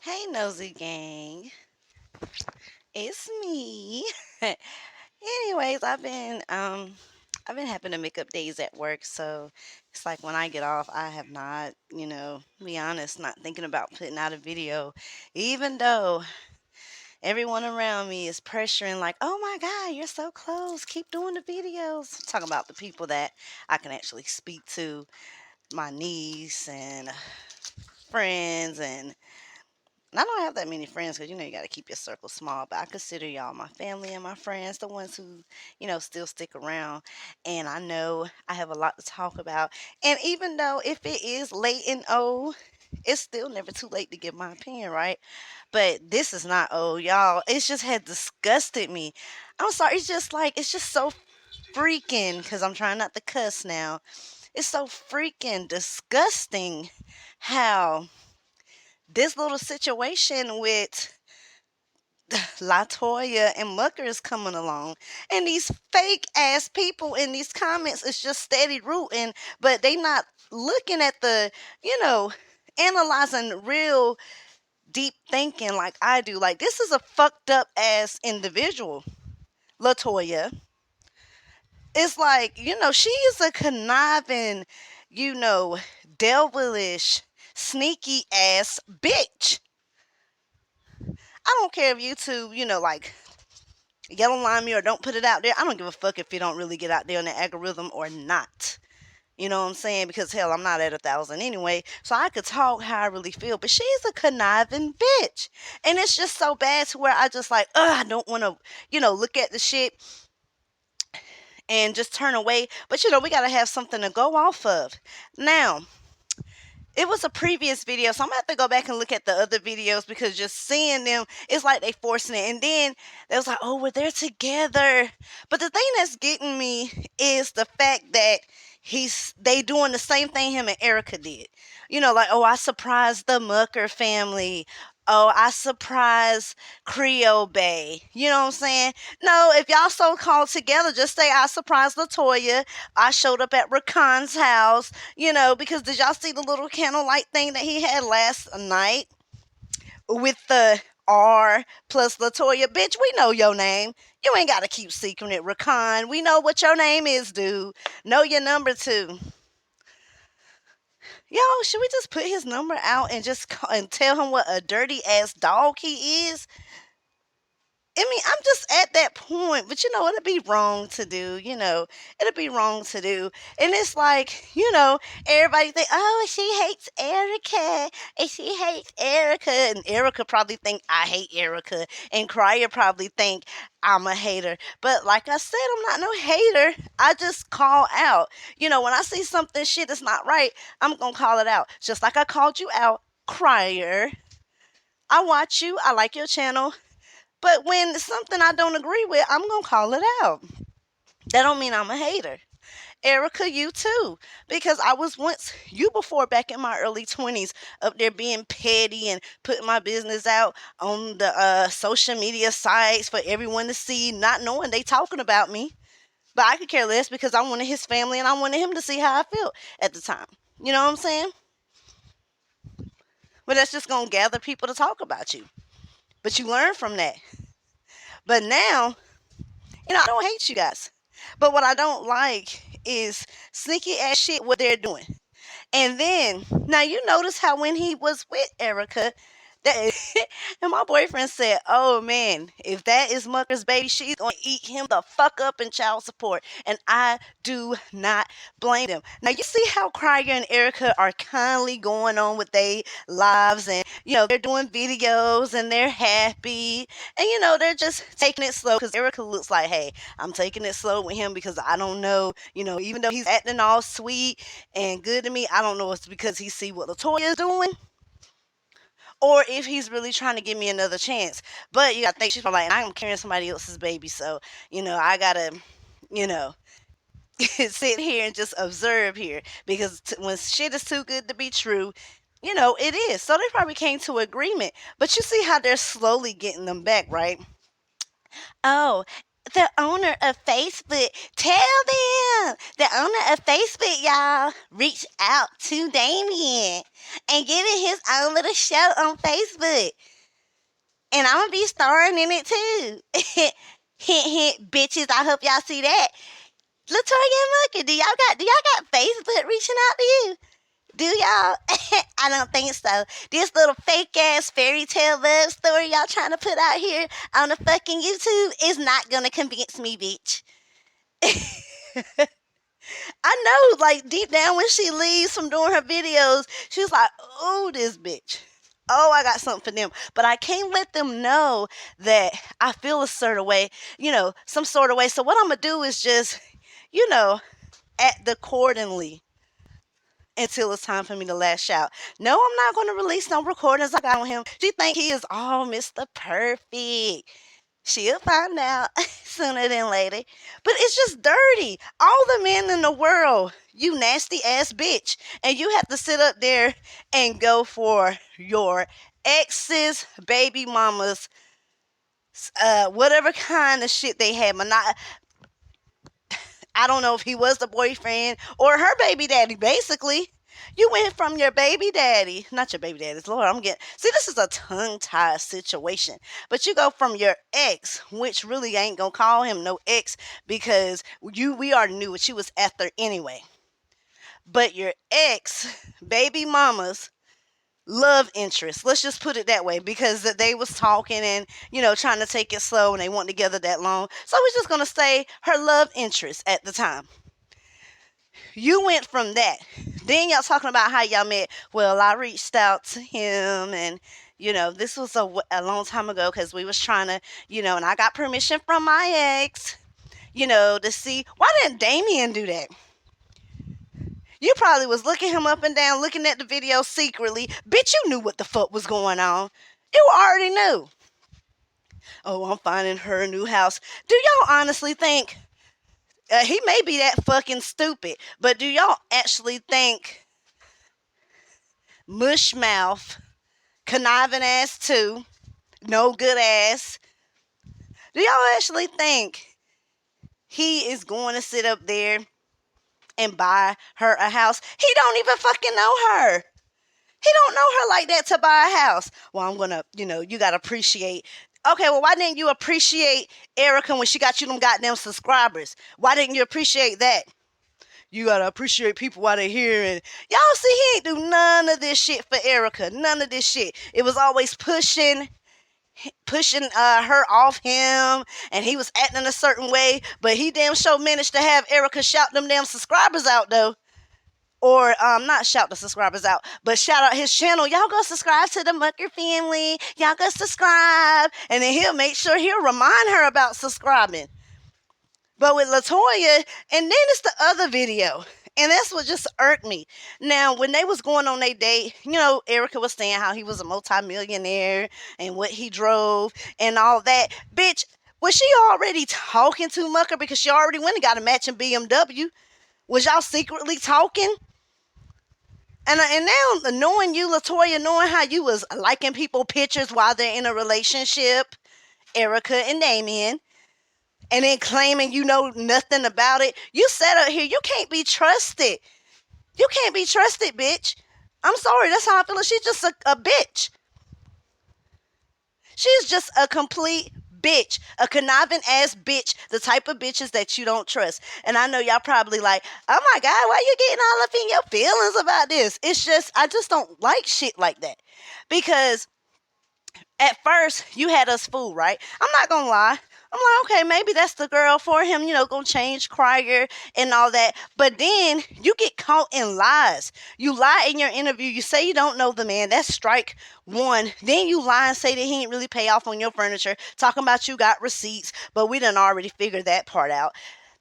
Hey Nosy Gang, it's me. Anyways, I've been having to make up days at work, so it's like when I get off, I have not, be honest, not thinking about putting out a video, even though everyone around me is pressuring like, "Oh my God, you're so close. Keep doing the videos." I'm talking about the people that I can actually speak to, my niece and friends and I don't have that many friends because you got to keep your circle small. But I consider y'all my family and my friends, the ones who still stick around. And I know I have a lot to talk about. And even though if it is late and old, it's still never too late to give my opinion, right? But this is not old, y'all. It's just had disgusted me. I'm sorry. It's just so freaking, because I'm trying not to cuss now. It's so freaking disgusting how this little situation with Latoya and Mucker is coming along. And these fake ass people in these comments is just steady rooting, but they not looking at you know, analyzing real deep thinking like I do. Like, this is a fucked up ass individual, Latoya. It's like, she is a conniving, you know, devilish, sneaky ass bitch. I don't care if you two, like yellow line me or don't put it out there. I don't give a fuck if you don't really get out there on the algorithm or not. You know what I'm saying? Because hell, I'm not at 1,000 anyway, so I could talk how I really feel. But she's a conniving bitch, and it's just so bad to where I just like, I don't want to, look at the shit and just turn away. But we gotta have something to go off of. Now, it was a previous video, so I'm gonna have to go back and look at the other videos because just seeing them, it's like they forcing it. And then they was like, "Oh, well, they're together." But the thing that's getting me is the fact that they doing the same thing him and Erica did. Like, "Oh, I surprised the Mucker family. Oh, I surprised Creole Bay." You know what I'm saying? No, if y'all so called together, just say I surprised Latoya. I showed up at Rakan's house. Because did y'all see the little candlelight thing that he had last night with the R plus Latoya? Bitch, we know your name. You ain't got to keep secret it, Rakan. We know what your name is, dude. Know your number too. Yo, should we just put his number out and just and tell him what a dirty ass dog he is? I mean, I'm just at that point, but it'd be wrong to do, it'd be wrong to do. And it's like, everybody think, "Oh, she hates Erica, and she hates Erica," and Erica probably think I hate Erica, and Crier probably think I'm a hater. But like I said, I'm not no hater. I just call out. When I see something shit that's not right, I'm gonna call it out. Just like I called you out, Crier. I watch you, I like your channel. But when it's something I don't agree with, I'm going to call it out. That don't mean I'm a hater. Erica, you too. Because I was once you before back in my early 20s up there being petty and putting my business out on the social media sites for everyone to see, not knowing they talking about me. But I could care less because I wanted his family and I wanted him to see how I felt at the time. You know what I'm saying? But that's just going to gather people to talk about you. But you learn from that. But now, I don't hate you guys. But what I don't like is sneaky ass shit what they're doing. And then now you notice how when he was with Erica, that and my boyfriend said, "Oh man, if that is Mucker's baby, she's gonna eat him the fuck up in child support." And I do not blame them. Now you see how Crier and Erica are kindly going on with their lives, and they're doing videos and they're happy, and they're just taking it slow because Erica looks like, "Hey, I'm taking it slow with him because I don't know, even though he's acting all sweet and good to me, I don't know if it's because he see what Latoya is doing." Or if he's really trying to give me another chance. But you gotta think she's probably like, "I'm carrying somebody else's baby, so I gotta, you know, sit here and just observe here because when shit is too good to be true, it is." So they probably came to agreement. But you see how they're slowly getting them back, right? Oh. The owner of Facebook, tell them the owner of Facebook, y'all, reached out to Damien and giving his own little show on Facebook. And I'm gonna be starring in it too. Hint, hint, bitches. I hope y'all see that. Latoya and Mucker, do y'all got Facebook reaching out to you? Do y'all? I don't think so. This little fake ass fairy tale love story y'all trying to put out here on the fucking YouTube is not gonna convince me, bitch. I know, like deep down when she leaves from doing her videos, she's like, oh, this bitch. Oh, I got something for them. But I can't let them know that I feel a certain way, some sort of way. So what I'm going to do is just, act accordingly until it's time for me to lash out. No, I'm not going to release no recordings I got on him. She think he is all Mr. Perfect. She'll find out sooner than later. But it's just dirty. All the men in the world, you nasty ass bitch. And you have to sit up there and go for your ex's, baby mamas, whatever kind of shit they had. I don't know if he was the boyfriend or her baby daddy, basically. You went from your baby daddy, not your baby daddy's, Lord, see, this is a tongue-tied situation. But you go from your ex, which really ain't gonna call him no ex because we already knew what you was after anyway. But your ex, baby mama's love interest, let's just put it that way, because they was talking and, trying to take it slow and they weren't together that long. So we're just gonna say her love interest at the time. You went from that. Then y'all talking about how y'all met. Well, I reached out to him and, this was a long time ago because we was trying to, and I got permission from my ex, to see. Why didn't Damien do that? You probably was looking him up and down, looking at the video secretly. Bitch, you knew what the fuck was going on. You already knew. Oh, I'm finding her a new house. Do y'all honestly think he may be that fucking stupid, but do y'all actually think mush mouth, conniving ass too, no good ass, do y'all actually think he is going to sit up there and buy her a house? He don't even fucking know her. He don't know her like that to buy a house. Well, I'm gonna, you gotta appreciate. Okay, well, why didn't you appreciate Erica when she got you them goddamn subscribers? Why didn't you appreciate that? You gotta appreciate people while they're here. And y'all see, he ain't do none of this shit for Erica. None of this shit. It was always pushing her off him, and he was acting a certain way. But he damn sure managed to have Erica shout them damn subscribers out though. Or not shout the subscribers out, but shout out his channel. Y'all go subscribe to the Mucker family. Y'all go subscribe. And then he'll make sure he'll remind her about subscribing. But with Latoya, and then it's the other video. And that's what just irked me. Now, when they was going on their date, Erica was saying how he was a multimillionaire and what he drove and all that. Bitch, was she already talking to Mucker because she already went and got a matching BMW? Was y'all secretly talking? And now, knowing you, Latoya, knowing how you was liking people pictures while they're in a relationship, Erica and Damien, and then claiming you know nothing about it, you sat up here, you can't be trusted. You can't be trusted, bitch. I'm sorry, that's how I feel. She's just a bitch. She's just a complete bitch, a conniving ass bitch, the type of bitches that you don't trust. And I know y'all probably like, oh my God, why you getting all up in your feelings about this? It's just, I just don't like shit like that. Because at first, you had us fooled, right? I'm not gonna lie. I'm like, okay, maybe that's the girl for him, gonna change crier and all that. But then you get caught in lies. You lie in your interview. You say you don't know the man. That's strike one. Then you lie and say that he ain't really pay off on your furniture. Talking about you got receipts, but we done already figured that part out.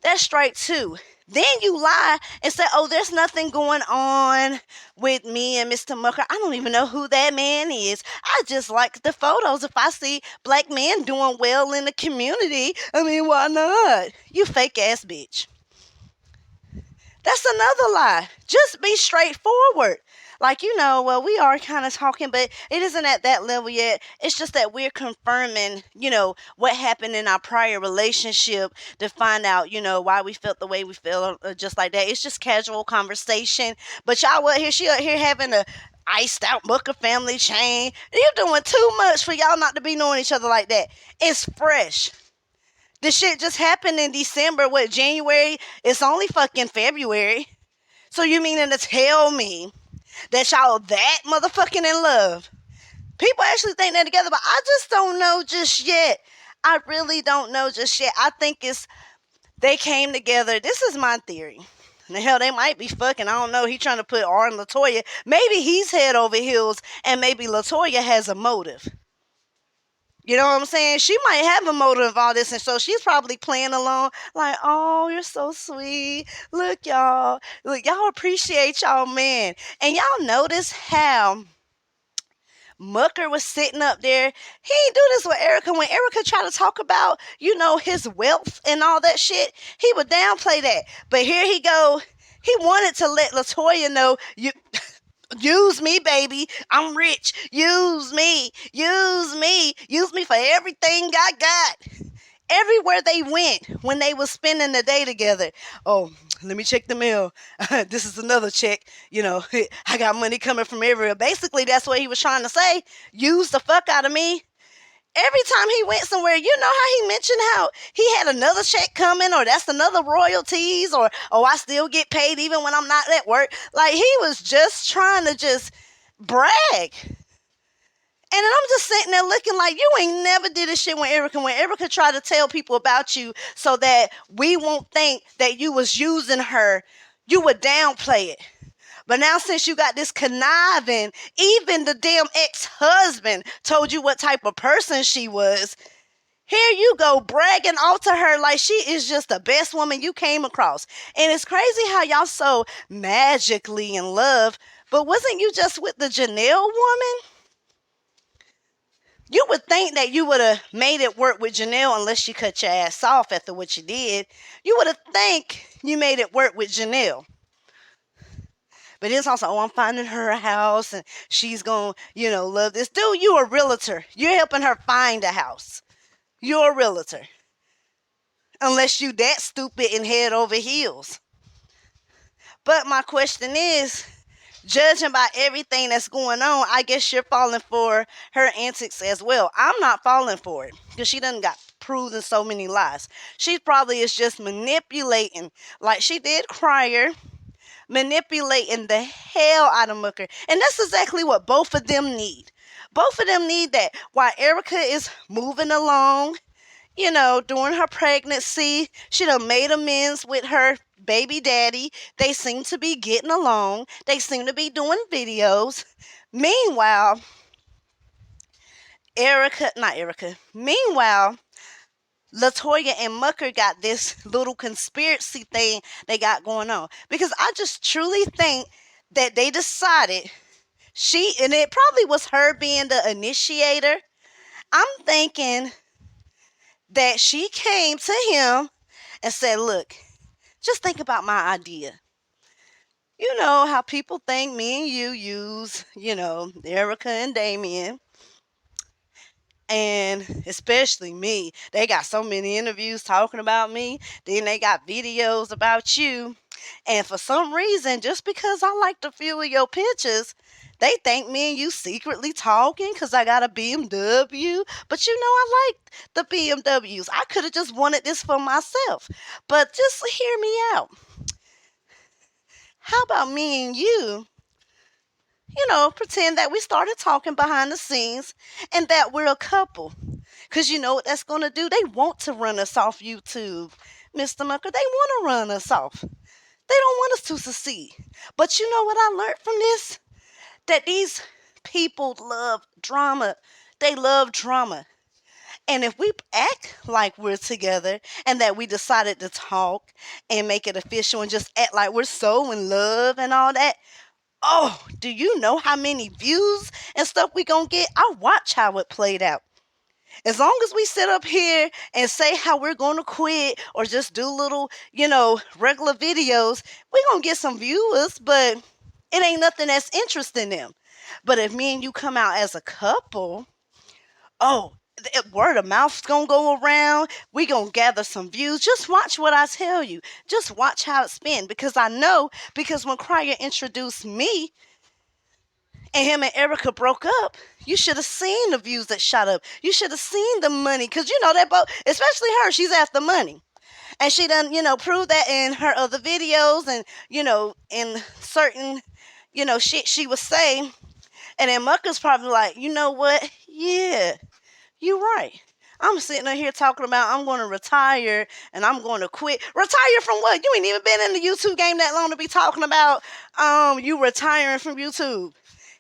That's strike two. Then you lie and say, oh, there's nothing going on with me and Mr. Mucker. I don't even know who that man is. I just like the photos. If I see black men doing well in the community, I mean, why not? You fake ass bitch. That's another lie. Just be straightforward. like, well, we are kind of talking, but it isn't at that level yet. It's just that we're confirming, what happened in our prior relationship to find out, why we felt the way we feel, just like that. It's just casual conversation. But y'all, what, here she out here having a iced out mucker family chain. You're doing too much for y'all not to be knowing each other like that. It's fresh. This shit just happened in December. What, January? It's only fucking February. So you meaning to tell me that y'all that motherfucking in love? People actually think they're together, but I just don't know just yet. I really don't know just yet. I think they came together. This is my theory. And the hell, they might be fucking. I don't know. He trying to put R and Latoya. Maybe he's head over heels, and maybe Latoya has a motive. You know what I'm saying? She might have a motive of all this, and so she's probably playing along like, oh, you're so sweet. Look, y'all. Look, y'all appreciate y'all man. And y'all notice how Mucker was sitting up there. He ain't do this with Erica. When Erica tried to talk about, his wealth and all that shit, he would downplay that. But here he go. He wanted to let Latoya know, use me, baby. I'm rich. Use me. Use me. Use me for everything I got. Everywhere they went when they was spending the day together. Oh, let me check the mail. This is another check. I got money coming from everywhere. Basically, that's what he was trying to say. Use the fuck out of me. Every time he went somewhere, you know how he mentioned how he had another check coming, or that's another royalties, or I still get paid even when I'm not at work. Like, he was just trying to just brag. And then I'm just sitting there looking like, you ain't never did this shit when Erica tried to tell people about you so that we won't think that you was using her, you would downplay it. But now since you got this conniving, even the damn ex-husband told you what type of person she was. Here you go bragging off to her like she is just the best woman you came across. And it's crazy how y'all so magically in love. But wasn't you just with the Janelle woman? You would think that you would have made it work with Janelle unless you cut your ass off after what you did. You would have think you made it work with Janelle. But it's also, I'm finding her a house and she's going to, love this. Dude, you a realtor. You're helping her find a house. You're a realtor. Unless you that stupid and head over heels. But my question is, judging by everything that's going on, I guess you're falling for her antics as well. I'm not falling for it because she done got proven so many lies. She probably is just manipulating, like she did Crier, manipulating the hell out of Mucker. And that's exactly what both of them need. Both of them need that. While Erica is moving along, during her pregnancy, she done made amends with her baby daddy. They seem to be getting along. They seem to be doing videos. Meanwhile, Latoya and Mucker got this little conspiracy thing they got going on. Because I just truly think that they decided and it probably was her being the initiator. I'm thinking that she came to him and said, look, just think about my idea. You know how people think me and you use, Erica and Damien. And especially me. They got so many interviews talking about me. Then they got videos about you. And for some reason, just because I like a few of your pictures, they think me and you secretly talking because I got a BMW. But I like the BMWs. I could have just wanted this for myself. But just hear me out. How about me and you, pretend that we started talking behind the scenes and that we're a couple. Because you know what that's going to do? They want to run us off YouTube, Mr. Mucker. They want to run us off. They don't want us to succeed. But you know what I learned from this? That these people love drama. They love drama. And if we act like we're together and that we decided to talk and make it official and just act like we're so in love and all that, oh, do you know how many views and stuff we gonna get? I watch how it played out. As long as we sit up here and say how we're gonna quit or just do little, regular videos, we're gonna get some viewers, but It ain't nothing that's interesting them. But if me and you come out as a couple, oh, word of mouth's gonna go around. We gonna gather some views. Just watch what I tell you. Just watch how it's been. Because I know, because when Crier introduced me and him and Erica broke up, you should have seen the views that shot up. You should have seen the money. Because you know that both, especially her, she's after money. And she done, proved that in her other videos and, in certain, shit she would say. And then Mucker's probably like, you know what? Yeah, you're right. I'm sitting here talking about I'm going to retire and I'm going to quit. Retire from what? You ain't even been in the YouTube game that long to be talking about you retiring from YouTube.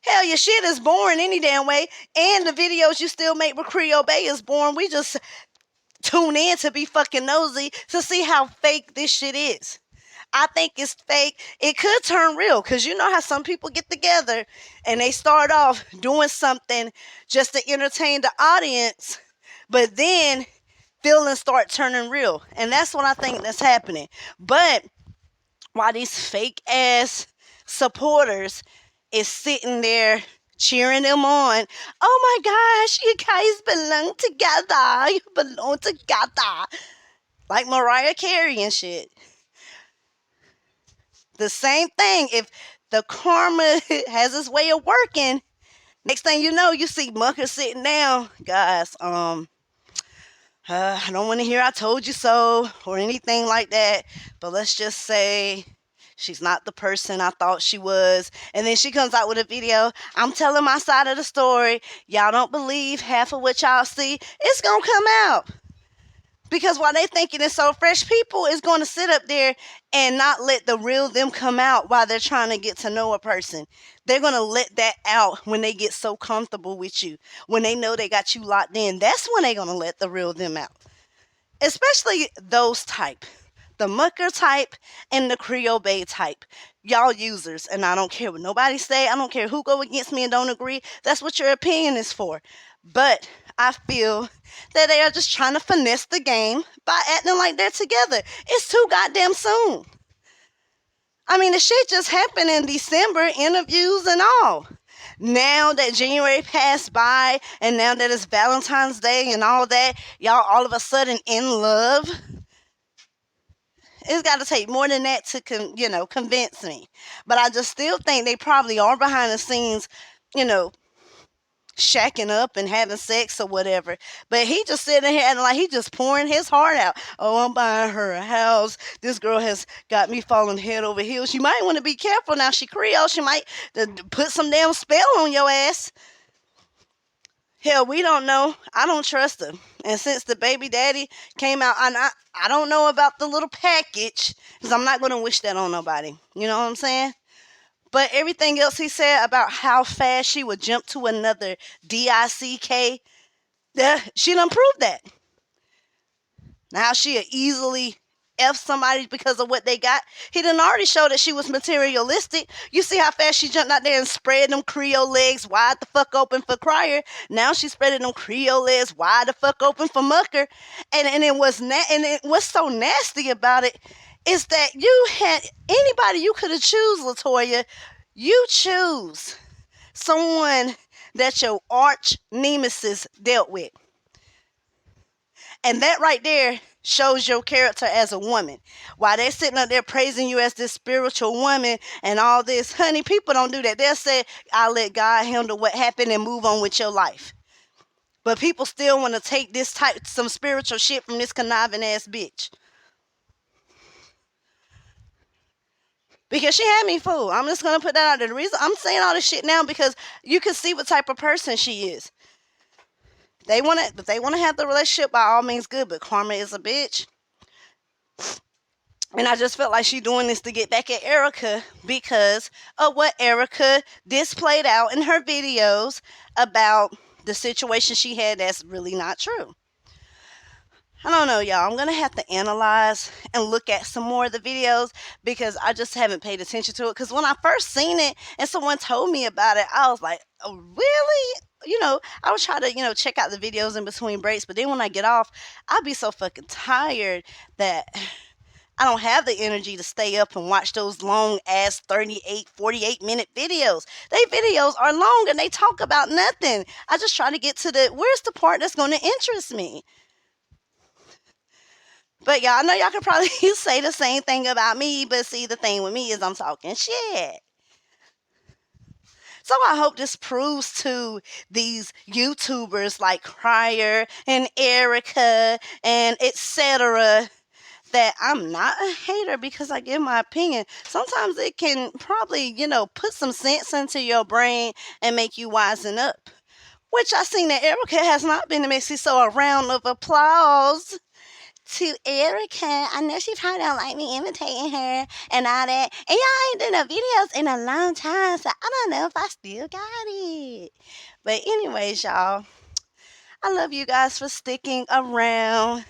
Hell, your shit is boring any damn way. And the videos you still make with Creole Bay is boring. We just tune in to be fucking nosy to see how fake this shit is. I think it's fake. It could turn real because you know how some people get together and they start off doing something just to entertain the audience, but then feelings start turning real. And that's what I think that's happening. But while these fake ass supporters is sitting there cheering them on, oh my gosh, you guys belong together. You belong together. Like Mariah Carey and shit. The same thing. If the karma has its way of working, next thing you know, you see Mucker sitting down. Guys, I don't want to hear I told you so or anything like that. But let's just say she's not the person I thought she was. And then she comes out with a video. I'm telling my side of the story. Y'all don't believe half of what y'all see. It's going to come out. Because while they thinking it's so fresh, people is going to sit up there and not let the real them come out while they're trying to get to know a person. They're going to let that out when they get so comfortable with you. When they know they got you locked in, that's when they're going to let the real them out. Especially those type. The mucker type and the Creole Bay type. Y'all users, and I don't care what nobody say. I don't care who go against me and don't agree. That's what your opinion is for. But I feel that they are just trying to finesse the game by acting like they're together. It's too goddamn soon. I mean, the shit just happened in December, interviews and all. Now that January passed by and now that it's Valentine's Day and all that, y'all all of a sudden in love. It's got to take more than that to, convince me. But I just still think they probably are behind the scenes, shacking up and having sex or whatever. But he just sitting here and like he just pouring his heart out. Oh, I'm buying her a house. This girl has got me falling head over heels. You might want to be careful now. She Creole. She might put some damn spell on your ass. Hell, we don't know. I don't trust her. And since the baby daddy came out, I don't know about the little package because I'm not going to wish that on nobody. You know what I'm saying? But everything else he said about how fast she would jump to another DICK, she done proved that. Now, how she'll easily F somebody because of what they got. He done already showed that she was materialistic. You see how fast she jumped out there and spread them Creole legs wide the fuck open for Crier. Now she's spreading them Creole legs wide the fuck open for Mucker. And what's so nasty about it is that you had anybody you could have choose, Latoya. You choose someone that your arch nemesis dealt with. And that right there shows your character as a woman. While they're sitting up there praising you as this spiritual woman and all this, honey, people don't do that. They'll say, I'll let God handle what happened and move on with your life. But people still want to take some spiritual shit from this conniving ass bitch. Because she had me fooled. I'm just going to put that out there. The reason I'm saying all this shit now because you can see what type of person she is. If they want to have the relationship, by all means, good. But karma is a bitch. And I just felt like she doing this to get back at Erica because of what Erica displayed out in her videos about the situation she had that's really not true. I don't know, y'all. I'm going to have to analyze and look at some more of the videos because I just haven't paid attention to it. Because when I first seen it and someone told me about it, I was like, oh, really? I would try to, check out the videos in between breaks. But then when I get off, I'll be so fucking tired that I don't have the energy to stay up and watch those long ass 38, 48-minute videos. They videos are long and they talk about nothing. I just try to get to where's the part that's going to interest me. But y'all, I know y'all could probably say the same thing about me, but see, the thing with me is I'm talking shit. So I hope this proves to these YouTubers like Crier and Erica and etc. that I'm not a hater because I give my opinion. Sometimes it can probably, put some sense into your brain and make you wisen up. Which I seen that Erica has not been to Mexico, so a round of applause to Erica. I know she probably don't like me imitating her and all that. And y'all ain't done no videos in a long time, so I don't know if I still got it. But anyways, y'all, I love you guys for sticking around.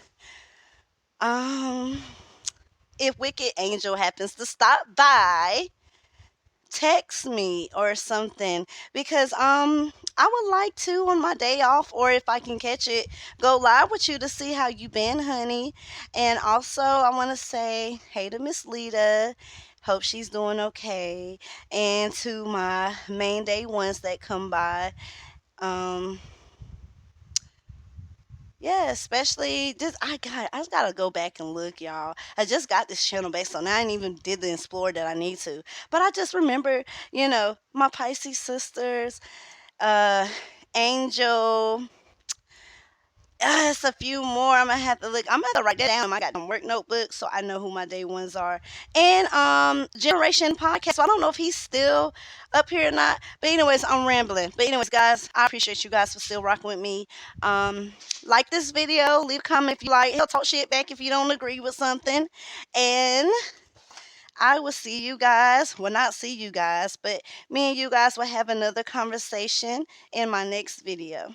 Um, if Wicked Angel happens to stop by, text me or something because I would like to on my day off, or if I can catch it, go live with you to see how you been, honey. And also I want to say hey to Miss Lita, hope she's doing okay, and to my main day ones that come by. um yeah, especially this. I just gotta go back and look, y'all. I just got this channel back, so now I ain't even did the explore that I need to. But I just remember, my Pisces sisters, uh, Angel. It's a few more. I'm gonna have to look. I'm gonna have to write that down in my goddamn work notebook so I know who my day ones are. And Generation Podcast. So I don't know if he's still up here or not. But anyways, I'm rambling. But anyways, guys, I appreciate you guys for still rocking with me. Like this video, leave a comment if you like. He'll talk shit back if you don't agree with something. And I will see you guys. Well, not see you guys, but me and you guys will have another conversation in my next video.